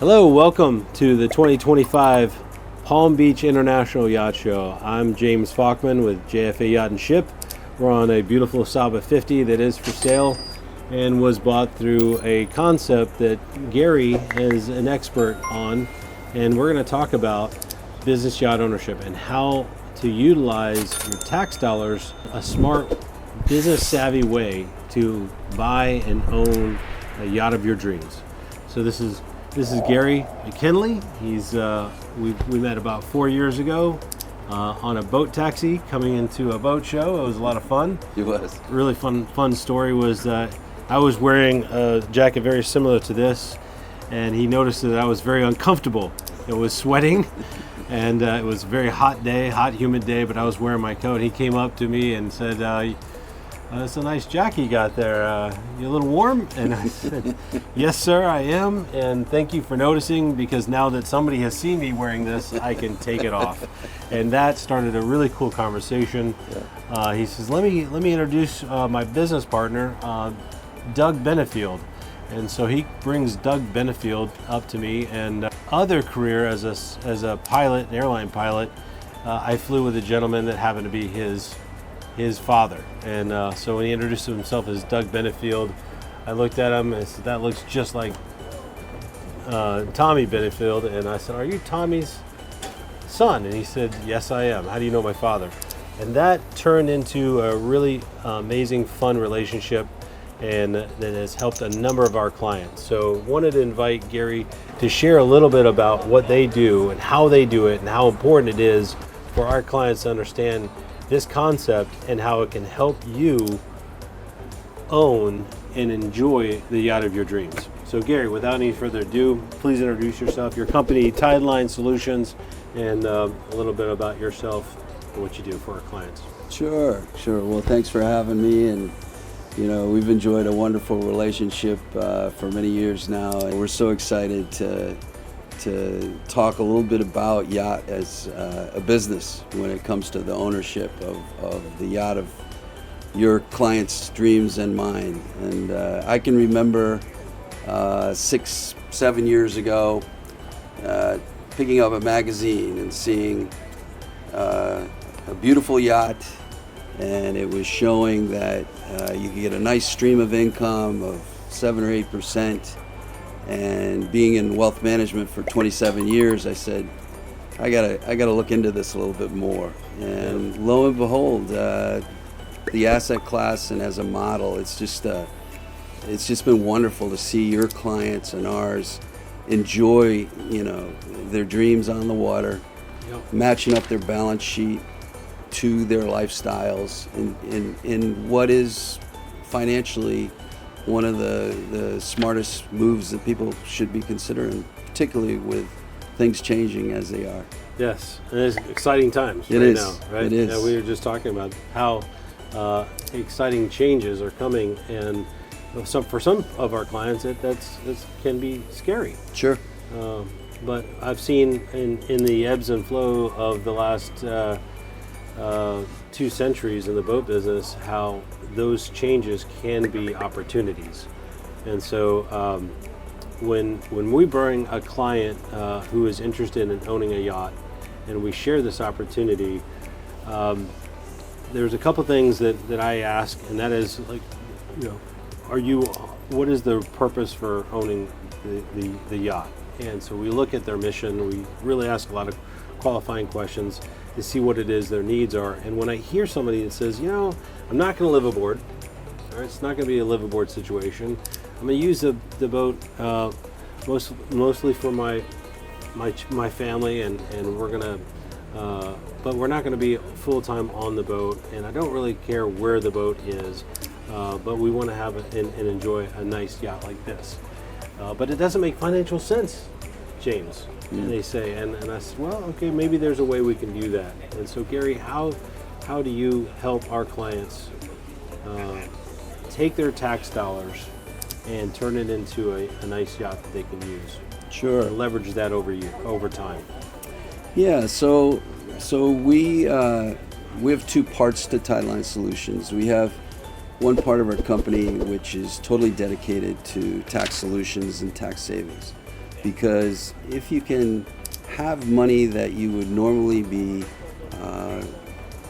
Hello, welcome to the 2025 Palm Beach International Yacht Show. I'm James Fachtmann with JFA Yacht and Ship. We're on a beautiful Saba 50 that is for sale and was bought through a concept that Gary is an expert on, and we're going to talk about business yacht ownership and how to utilize your tax dollars a smart, business savvy way to buy and own a yacht of your dreams. So this is Gary McKinley. He's we met about 4 years ago on a boat taxi coming into a boat show. It was a lot of fun. It was. Really fun story was that I was wearing a jacket very similar to this, and he noticed that I was very uncomfortable. It was sweating, and it was a very hot day, hot, humid day, but I was wearing my coat. He came up to me and said, "That's a nice jacket you got there. You a little warm?" And I said, "Yes, sir, I am. And thank you for noticing, because now that somebody has seen me wearing this, I can take it off." And that started a really cool conversation. He says, "Let me introduce my business partner, Doug Benefield." And so he brings Doug Benefield up to me. And other career as a pilot, an airline pilot, I flew with a gentleman that happened to be his father. And so when he introduced himself as Doug Benefield, I looked at him and I said, "That looks just like Tommy Benefield." And I said, "Are you Tommy's son?" And he said, "Yes, I am. How do you know my father?" And that turned into a really amazing, fun relationship, and that has helped a number of our clients. So wanted to invite Gary to share a little bit about what they do and how they do it and how important it is for our clients to understand this concept and how it can help you own and enjoy the yacht of your dreams. So Gary, without any further ado, please introduce yourself, your company, Tideline Solutions, and a little bit about yourself and what you do for our clients. Sure. Well, thanks for having me, and we've enjoyed a wonderful relationship for many years now, and we're so excited to talk a little bit about yacht as a business when it comes to the ownership of the yacht of your clients' dreams and mine. And I can remember 6-7 years ago picking up a magazine and seeing a beautiful yacht, and it was showing that you could get a nice stream of income of 7 or 8%. And being in wealth management for 27 years, I said, I gotta look into this a little bit more. And lo and behold, the asset class and as a model, it's just been wonderful to see your clients and ours enjoy, their dreams on the water, matching up their balance sheet to their lifestyles in what is financially one of the smartest moves that people should be considering, particularly with things changing as they are. Yes, and it's exciting times now, right? It is. Yeah, we were just talking about how exciting changes are coming, and for some of our clients, it can be scary. Sure. But I've seen in the ebbs and flow of the last 2 centuries in the boat business, how those changes can be opportunities. And so when we bring a client who is interested in owning a yacht and we share this opportunity, there's a couple things that I ask, and that is, like, what is the purpose for owning the yacht? And so we look at their mission. We really ask a lot of qualifying questions to see what it is their needs are. And when I hear somebody that says, I'm not going to live aboard, all right, it's not going to be a live aboard situation. I'm going to use the boat mostly for my family, and we're going to, but we're not going to be full time on the boat, and I don't really care where the boat is, but we want to have and enjoy a nice yacht like this. But it doesn't make financial sense, James. And they say, and I said, well, okay, maybe there's a way we can do that. And so, Gary, how do you help our clients take their tax dollars and turn it into a nice yacht that they can use? Sure. And leverage that over time. Yeah. So we have 2 parts to Tideline Solutions. We have one part of our company which is totally dedicated to tax solutions and tax savings. because if you can have money that you would normally be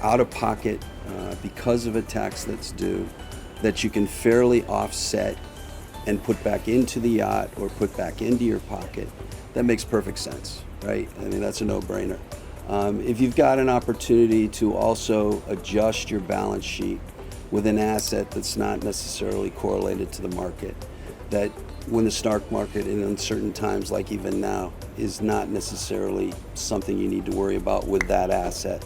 out of pocket because of a tax that's due, that you can fairly offset and put back into the yacht or put back into your pocket, that makes perfect sense, right? I mean, that's a no-brainer. If you've got an opportunity to also adjust your balance sheet with an asset that's not necessarily correlated to the market, that when the stock market in uncertain times like even now is not necessarily something you need to worry about with that asset,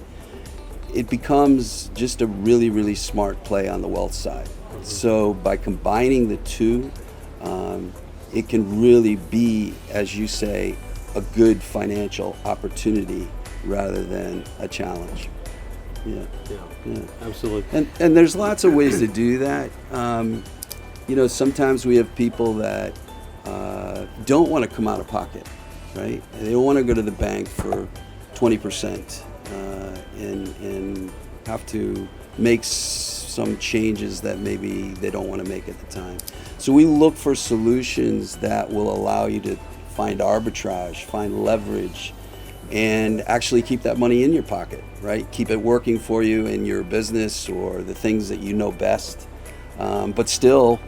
it becomes just a really, really smart play on the wealth side. So by combining the two, it can really be, as you say, a good financial opportunity rather than a challenge. Yeah. Absolutely. And there's lots of ways to do that. Sometimes we have people that don't want to come out of pocket, right? They don't want to go to the bank for 20% and have to make some changes that maybe they don't want to make at the time. So we look for solutions that will allow you to find arbitrage, find leverage, and actually keep that money in your pocket, right? Keep it working for you in your business or the things that you know best, but still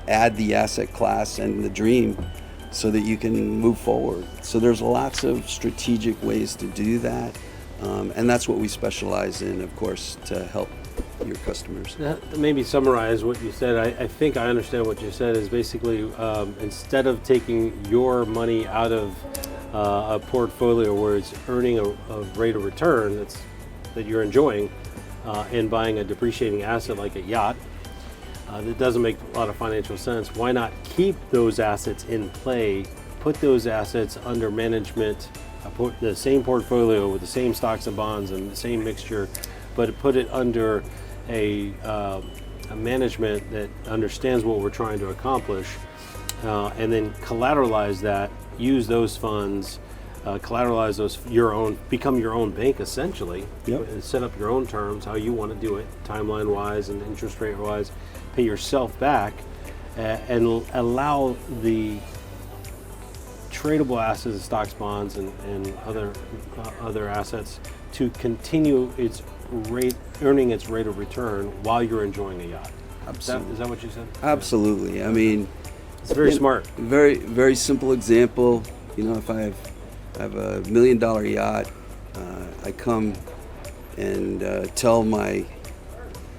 add the asset class and the dream so that you can move forward. So there's lots of strategic ways to do that, and that's what we specialize in, of course, to help your customers. Maybe summarize what you said. I think I understand what you said is basically instead of taking your money out of a portfolio where it's earning a rate of return that you're enjoying and buying a depreciating asset like a yacht, that doesn't make a lot of financial sense. Why not keep those assets in play, put those assets under management, put the same portfolio with the same stocks and bonds and the same mixture, but put it under a management that understands what we're trying to accomplish, and then collateralize that, use those funds, collateralize those, become your own bank essentially. Yep. And set up your own terms, how you want to do it, timeline wise and interest rate wise, pay yourself back, and allow the tradable assets, stocks, bonds, and other assets to continue earning its rate of return while you're enjoying a yacht. Absolutely. Is that what you said? Absolutely. I mean, it's very smart. Very, very simple example. If I have a $1 million yacht, I come and tell my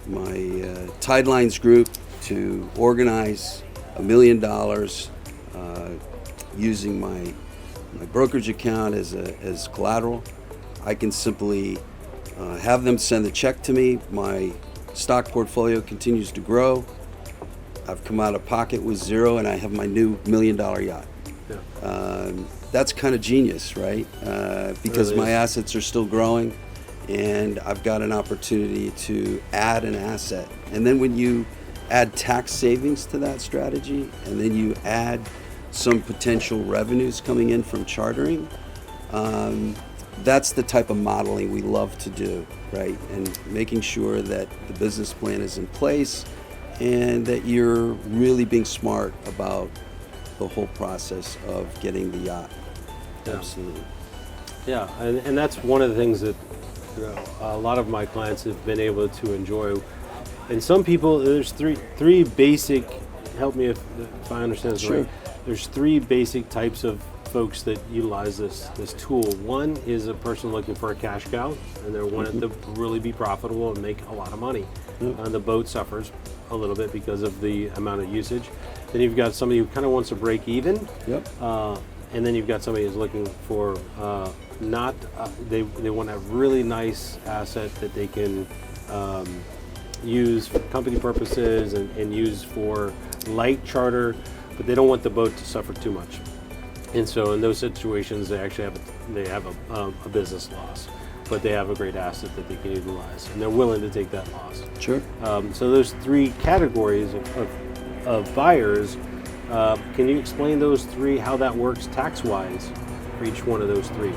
Tidelines group to organize $1 million using my brokerage account as collateral. I can simply have them send the check to me. My stock portfolio continues to grow. I've come out of pocket with zero, and I have my new $1 million yacht. Yeah. That's kind of genius, right? Because really my assets are still growing, and I've got an opportunity to add an asset. And then when you add tax savings to that strategy, and then you add some potential revenues coming in from chartering, that's the type of modeling we love to do, right? And making sure that the business plan is in place and that you're really being smart about the whole process of getting the yacht. Yeah. Absolutely. Yeah, and that's one of the things that a lot of my clients have been able to enjoy. And some people, there's three basic, help me if I understand this Sure. right. There's three basic types of folks that utilize this tool. One is a person looking for a cash cow, and they want it to really be profitable and make a lot of money. The boat suffers a little bit because of the amount of usage. Then you've got somebody who kind of wants to break even. Yep. And then you've got somebody who's looking for they want a really nice asset that they can use for company purposes and use for light charter, but they don't want the boat to suffer too much. And so in those situations, they actually have a business loss, but they have a great asset that they can utilize, and they're willing to take that loss. Sure. So those three categories of buyers. Can you explain those three, how that works tax-wise for each one of those three?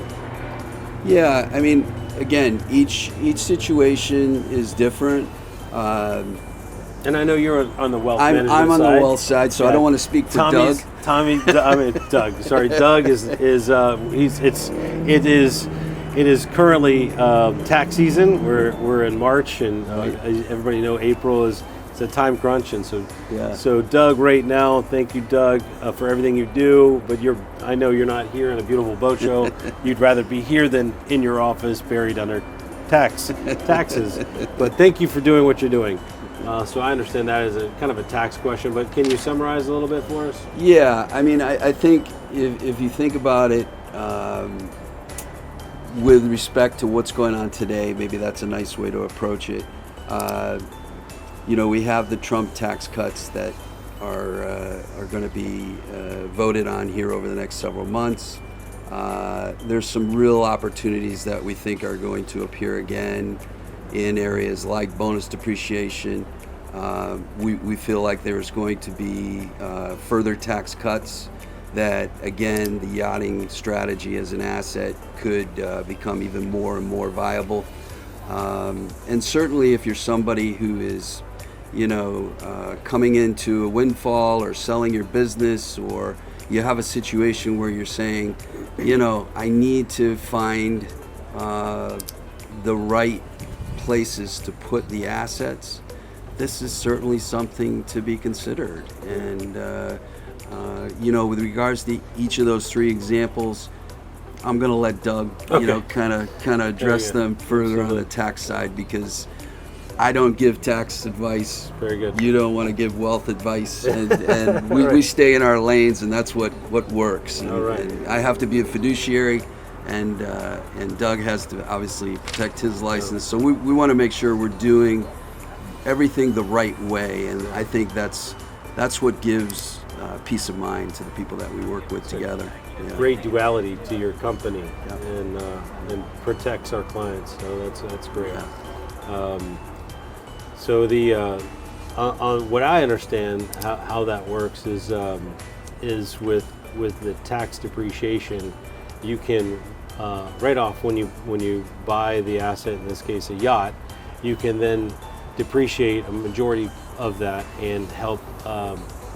Yeah, I mean, again, each situation is different. And I know you're on the wealth I'm management on side. the wealth side, so I don't want to speak for Doug. Doug. Sorry, Doug it is currently tax season. We're in March, and everybody know April is it's a time crunch, and so Doug, right now, thank you, Doug, for everything you do. But I know you're not here in a beautiful boat show. You'd rather be here than in your office, buried under taxes. But thank you for doing what you're doing. So I understand that as a kind of a tax question, but can you summarize a little bit for us? Yeah, I mean, I think if you think about it with respect to what's going on today, maybe that's a nice way to approach it. We have the Trump tax cuts that are going to be voted on here over the next several months. There's some real opportunities that we think are going to appear again in areas like bonus depreciation. We feel like there's going to be further tax cuts that, again, the yachting strategy as an asset could become even more and more viable. And certainly if you're somebody who is, coming into a windfall or selling your business, or you have a situation where you're saying, I need to find the right places to put the assets, this is certainly something to be considered. And with regards to each of those three examples, I'm going to let Doug, kind of address them further on the tax side, because I don't give tax advice. Very good. You don't want to give wealth advice, and we stay in our lanes, and that's what works. All right. And I have to be a fiduciary, and Doug has to obviously protect his license. So we want to make sure we're doing everything the right way, and I think that's what gives peace of mind to the people that we work with together. Great duality to your company, and protects our clients. So that's great. Yeah. So on what I understand how that works is with the tax depreciation, you can write off when you buy the asset, in this case a yacht, you can then depreciate a majority of that and help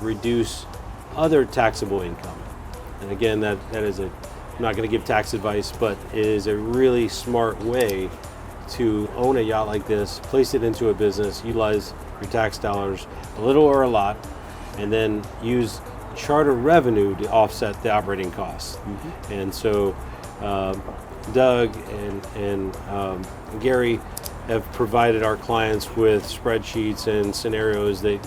reduce other taxable income. And again, that is I'm not going to give tax advice, but it is a really smart way to own a yacht like this, place it into a business, utilize your tax dollars, a little or a lot, and then use charter revenue to offset the operating costs. Mm-hmm. And so Doug and Gary have provided our clients with spreadsheets and scenarios that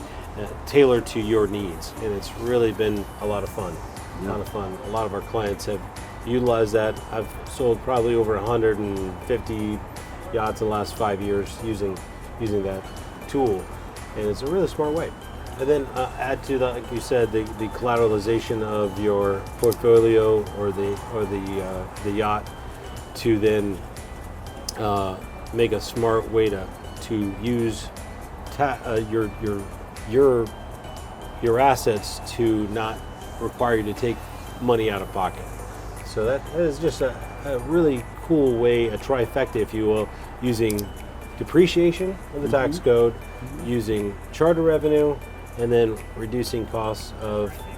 tailor to your needs, and it's really been a lot of fun. Yeah. A lot of our clients have utilized that. I've sold probably over 150 yachts in the last 5 years using that tool, and it's a really smart way. And then add to that, like you said, the collateralization of your portfolio or the yacht to then make a smart way to use your assets to not require you to take money out of pocket. So that is just a really cool way, a trifecta, if you will, using depreciation of the tax code, using charter revenue, and then reducing costs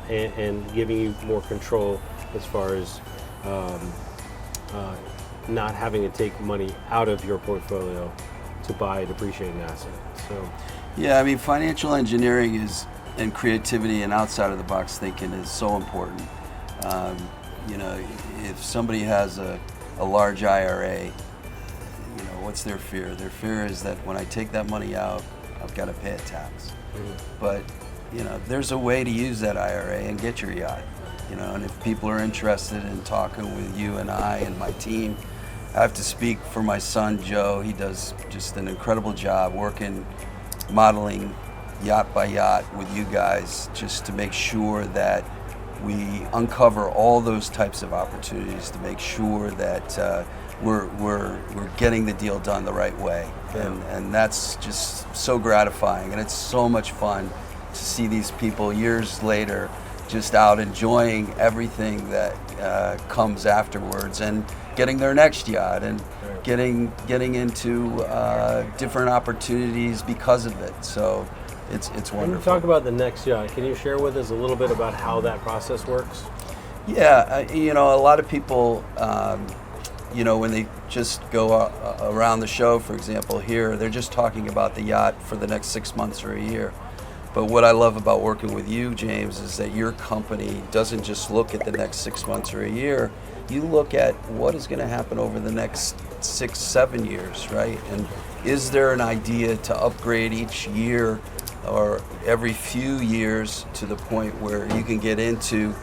and giving you more control as far as not having to take money out of your portfolio to buy a depreciating asset. So, yeah, I mean, financial engineering and creativity and outside of the box thinking is so important. If somebody has a large IRA, what's their fear? Their fear is that when I take that money out, I've got to pay a tax. Mm-hmm. But there's a way to use that IRA and get your yacht. And if people are interested in talking with you and I and my team, I have to speak for my son Joe. He does just an incredible job modeling yacht by yacht with you guys, just to make sure that we uncover all those types of opportunities to make sure that we're getting the deal done the right way. Yeah. And that's just so gratifying, and it's so much fun to see these people years later just out enjoying everything that comes afterwards, and getting their next yacht, and getting into different opportunities because of it. So it's When you wonderful. talk about the next yacht, can you share with us a little bit about how that process works? Yeah, a lot of people, when they just go around the show, for example, here, they're just talking about the yacht for the next 6 months or a year. But what I love about working with you, James, is that your company doesn't just look at the next 6 months or a year. You look at what is going to happen over the next 6, 7 years, right? And is there an idea to upgrade each year or every few years to the point where you can get into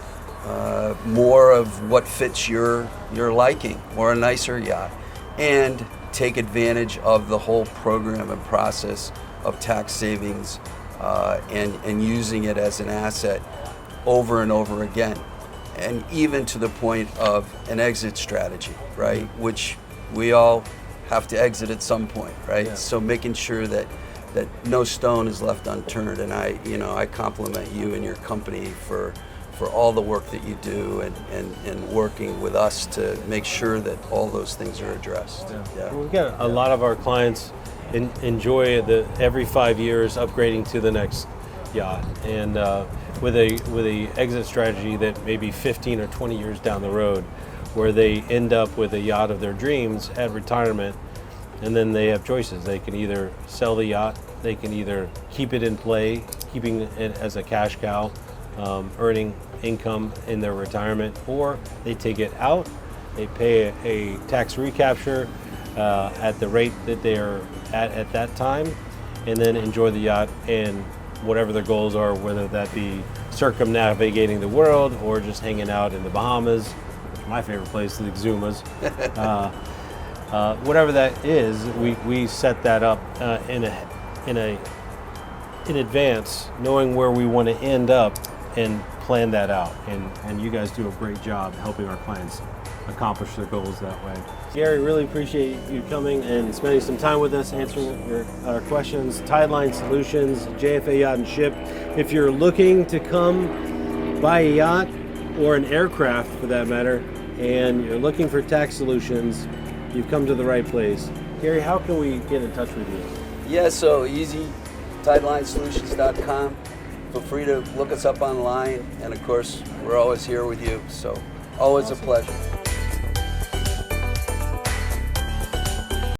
more of what fits your liking, or a nicer yacht, and take advantage of the whole program and process of tax savings and using it as an asset over and over again, and even to the point of an exit strategy, right? Which we all have to exit at some point, right? Yeah. So making sure that no stone is left unturned, and I compliment you and your company for all the work that you do and working with us to make sure that all those things are addressed. Yeah. We've got a lot of our clients enjoy every 5 years upgrading to the next yacht, and with a exit strategy that may be 15 or 20 years down the road, where they end up with a yacht of their dreams at retirement, and then they have choices. They can either sell the yacht, they can either keep it in play, keeping it as a cash cow, earning income in their retirement, or they take it out, they pay a tax recapture at the rate that they're at that time, and then enjoy the yacht and whatever their goals are, whether that be circumnavigating the world or just hanging out in the Bahamas, my favorite place, the Exumas. Whatever that is, we set that up in advance, knowing where we want to end up, and plan that out. And you guys do a great job helping our clients accomplish their goals that way. Gary, really appreciate you coming and spending some time with us, answering our questions. Tideline Solutions, JFA Yacht and Ship. If you're looking to come buy a yacht, or an aircraft for that matter, and you're looking for tax solutions, you've come to the right place. Gary, how can we get in touch with you? Yeah, so easy, TidelineSolutions.com. Feel free to look us up online, and of course, we're always here with you, so always a pleasure.